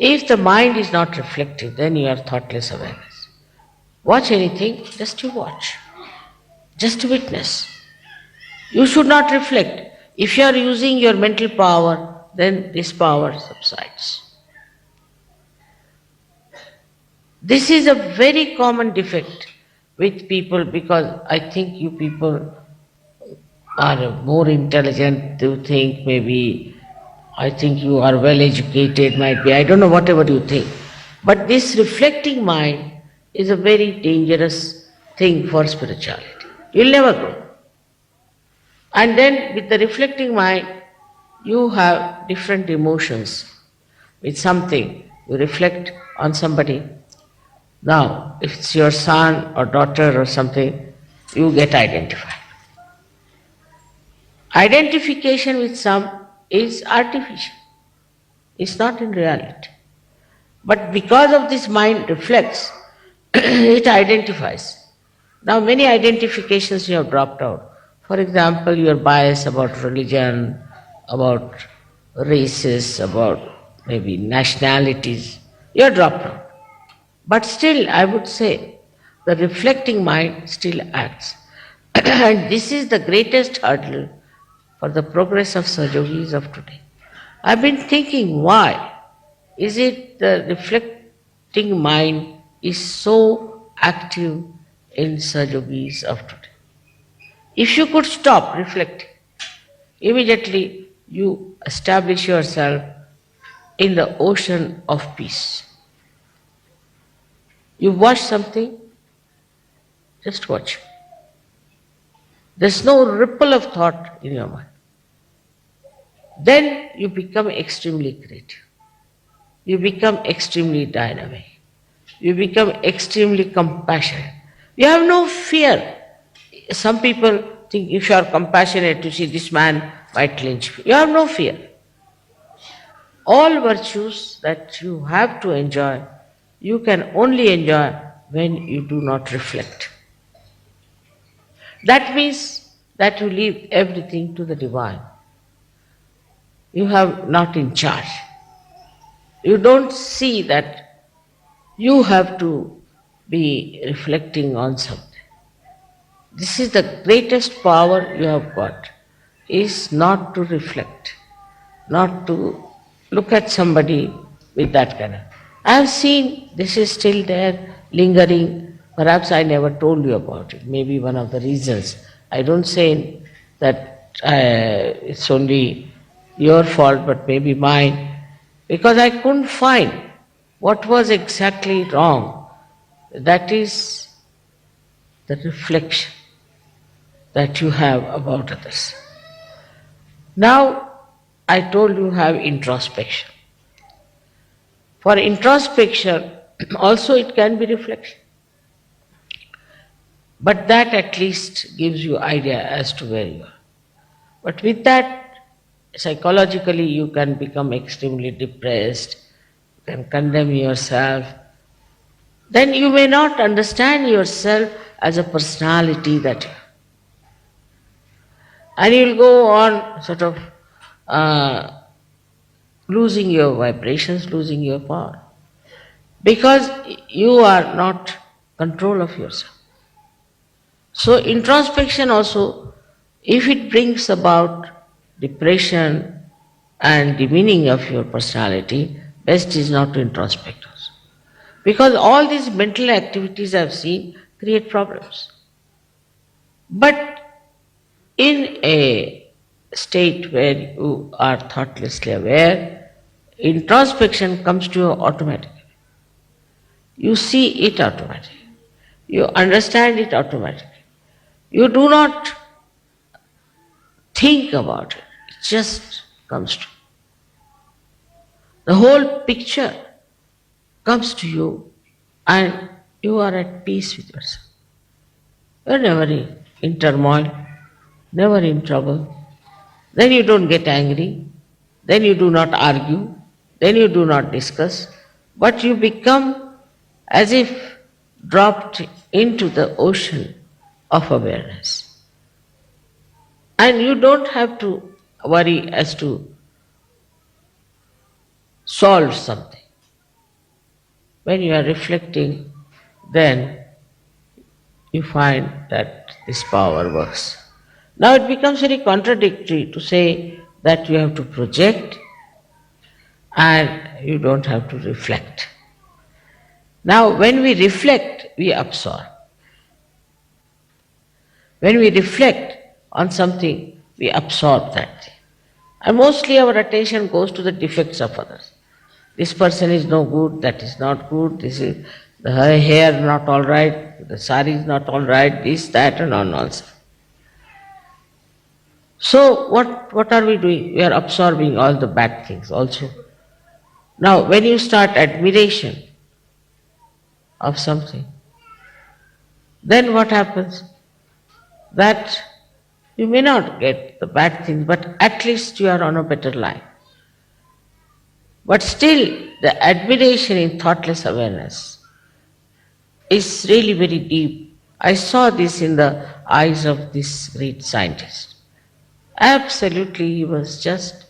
If the mind is not reflective, then you are thoughtless awareness. Watch anything, just you watch, just witness. You should not reflect. If you are using your mental power, then this power subsides. This is a very common defect with people, because I think you people are more intelligent to think, maybe I think you are well educated, might be, I don't know, whatever you think. But this reflecting mind is a very dangerous thing for spirituality. You'll never grow. And then with the reflecting mind, you have different emotions. With something, you reflect on somebody. Now, if it's your son or daughter or something, you get identified. Identification with some is artificial. It's not in reality. But because of this mind reflects, it identifies. Now many identifications you have dropped out. For example, your bias about religion, about races, about maybe nationalities, you are dropped out. But still, I would say, the reflecting mind still acts. And this is the greatest hurdle for the progress of Sahajogis of today. I've been thinking, why is it the reflecting mind is so active in Sahajogis of today? If you could stop reflecting, immediately you establish yourself in the ocean of peace. You watch something, just watch. There's no ripple of thought in your mind. Then you become extremely creative. You become extremely dynamic. You become extremely compassionate. You have no fear. Some people think if you are compassionate, you see this man might lynch me. You have no fear. All virtues that you have to enjoy, you can only enjoy when you do not reflect. That means that you leave everything to the divine. You have not in charge. You don't see that you have to be reflecting on something. This is the greatest power you have got, is not to reflect, not to look at somebody with that kind of. I have seen this is still there, lingering. Perhaps I never told you about it. Maybe one of the reasons. I don't say that it's only your fault, but maybe mine, because I couldn't find what was exactly wrong. That is the reflection that you have about others. Now, I told you have introspection. For introspection, also it can be reflection. But that at least gives you idea as to where you are. But with that, psychologically you can become extremely depressed, you can condemn yourself. Then you may not understand yourself as a personality that you are. And you'll go on sort of losing your vibrations, losing your power. Because you are not control of yourself. So introspection also, if it brings about depression and demeaning of your personality, best is not to introspect also. Because all these mental activities I've seen create problems. But in a state where you are thoughtlessly aware, introspection comes to you automatically. You see it automatically. You understand it automatically. You do not think about it. It just comes to you. The whole picture comes to you and you are at peace with yourself. You are never in turmoil, never in trouble. Then you don't get angry. Then you do not argue. Then you do not discuss. But you become as if dropped into the ocean of awareness. And you don't have to worry as to solve something. when you are reflecting, then you find that this power works. Now it becomes very contradictory to say that you have to project and you don't have to reflect. Now, when we reflect, we absorb. When we reflect on something, we absorb that thing. And mostly our attention goes to the defects of others. This person is no good, that is not good, this is the hair not all right, the sari is not all right, this, that, and all nonsense. So what are we doing? We are absorbing all the bad things also. Now, when you start admiration of something, then what happens? That you may not get the bad things, but at least you are on a better line. But still, the admiration in thoughtless awareness is really very deep. I saw this in the eyes of this great scientist. Absolutely, he was just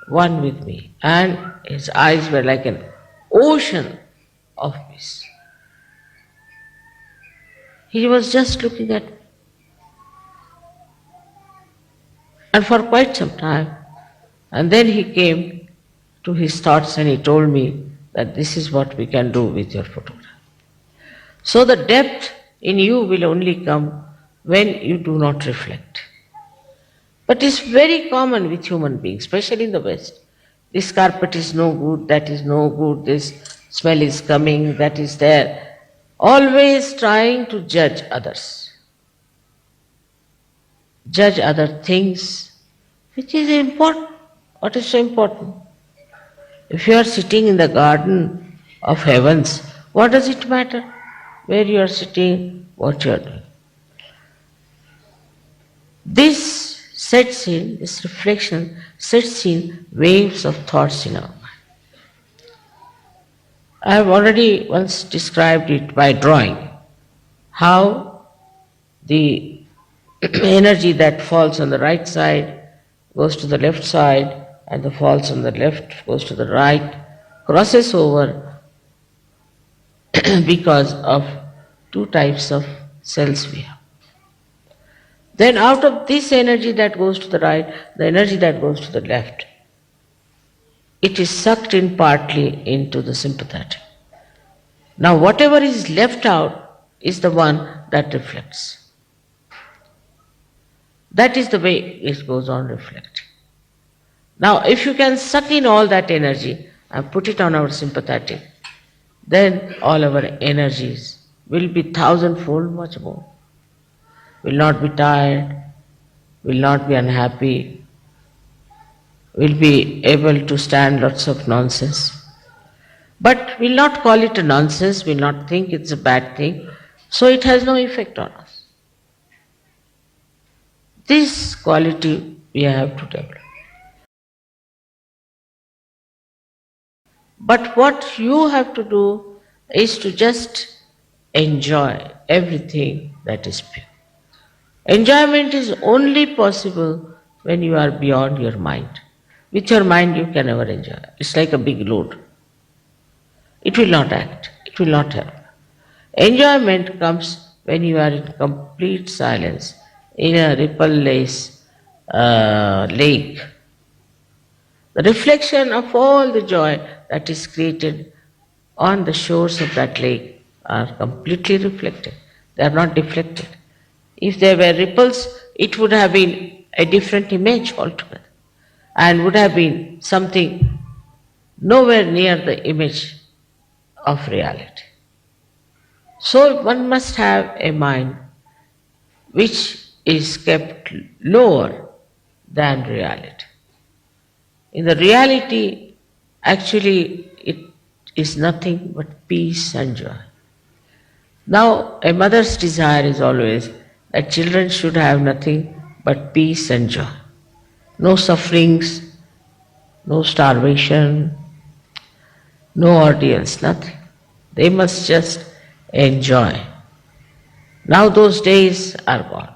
one with me, and his eyes were like an ocean of peace. He was just looking at me. And for quite some time. And then he came to his thoughts and he told me that this is what we can do with your photograph. So the depth in you will only come when you do not reflect. But it's very common with human beings, especially in the West. This carpet is no good, that is no good, this smell is coming, that is there. Always trying to judge others. Judge other things, which is important. What is so important? If you are sitting in the garden of heavens, what does it matter where you are sitting, what you are doing? This reflection sets in waves of thoughts in our mind. I have already once described it by drawing how the energy that falls on the right side goes to the left side, and the falls on the left goes to the right, crosses over because of two types of cells we have. Then out of this energy that goes to the right, the energy that goes to the left, it is sucked in partly into the sympathetic. Now whatever is left out is the one that reflects. That is the way it goes on reflecting. Now if you can suck in all that energy and put it on our sympathetic, then all our energies will be thousandfold much more. Will not be tired, will not be unhappy, will be able to stand lots of nonsense. But will not call it a nonsense, will not think it's a bad thing, so it has no effect on us. This quality we have to develop. But what you have to do is to just enjoy everything that is pure. Enjoyment is only possible when you are beyond your mind. With your mind you can never enjoy. It's like a big load. It will not act. It will not help. Enjoyment comes when you are in complete silence, in a ripple-less lake. The reflection of all the joy that is created on the shores of that lake are completely reflected. They are not deflected. If there were ripples, it would have been a different image altogether and would have been something nowhere near the image of reality. So one must have a mind which is kept lower than reality. In the reality, actually it is nothing but peace and joy. Now a mother's desire is always that children should have nothing but peace and joy. No sufferings, no starvation, no ordeals, nothing. They must just enjoy. Now those days are gone.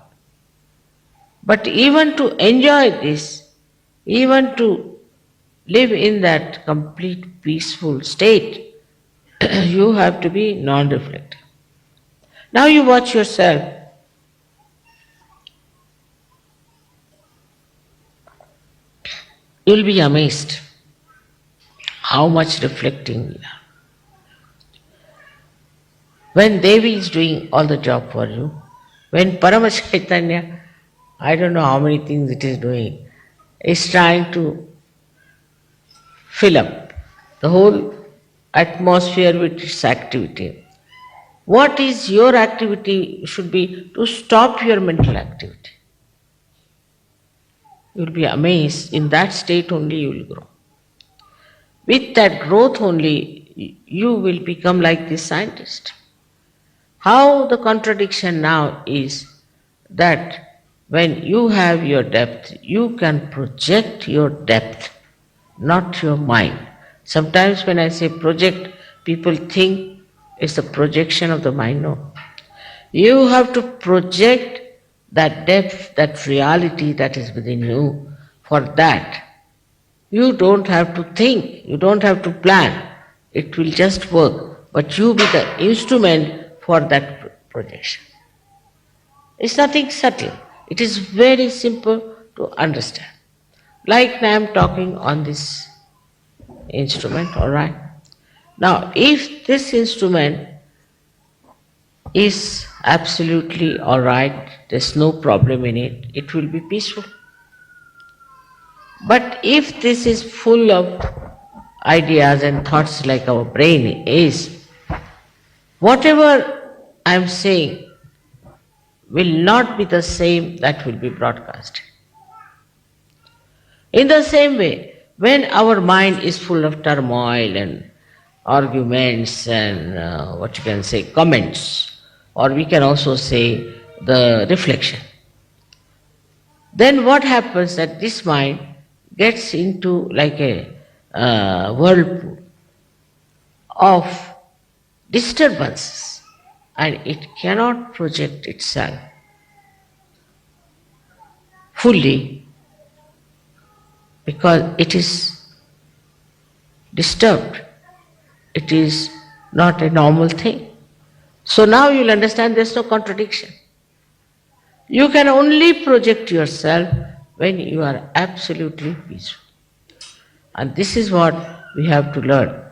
But even to enjoy this, even to live in that complete peaceful state, You have to be non-reflective. Now you watch yourself. You'll be amazed how much reflecting you are. When Devi is doing all the job for you, when Parama Chaitanya, I don't know how many things it is doing, is trying to fill up the whole atmosphere with its activity. What is your activity should be to stop your mental activity. You will be amazed. In that state only you will grow. With that growth only you will become like this scientist. How the contradiction now is that when you have your depth, you can project your depth, not your mind. Sometimes when I say project, people think it's a projection of the mind. No. You have to project that depth, that reality that is within you. For that, you don't have to think, you don't have to plan. It will just work. But you be the instrument for that projection. It's nothing subtle. It is very simple to understand. Like I am talking on this instrument, alright? Now, if this instrument is absolutely alright, there's no problem in it, it will be peaceful. But if this is full of ideas and thoughts like our brain is, whatever I am saying will not be the same that will be broadcast. In the same way, when our mind is full of turmoil and arguments and what you can say, comments, or we can also say the reflection, then what happens that this mind gets into like a whirlpool of disturbances and it cannot project itself fully because it is disturbed. It is not a normal thing. So now you'll understand there's no contradiction. You can only project yourself when you are absolutely peaceful. And this is what we have to learn.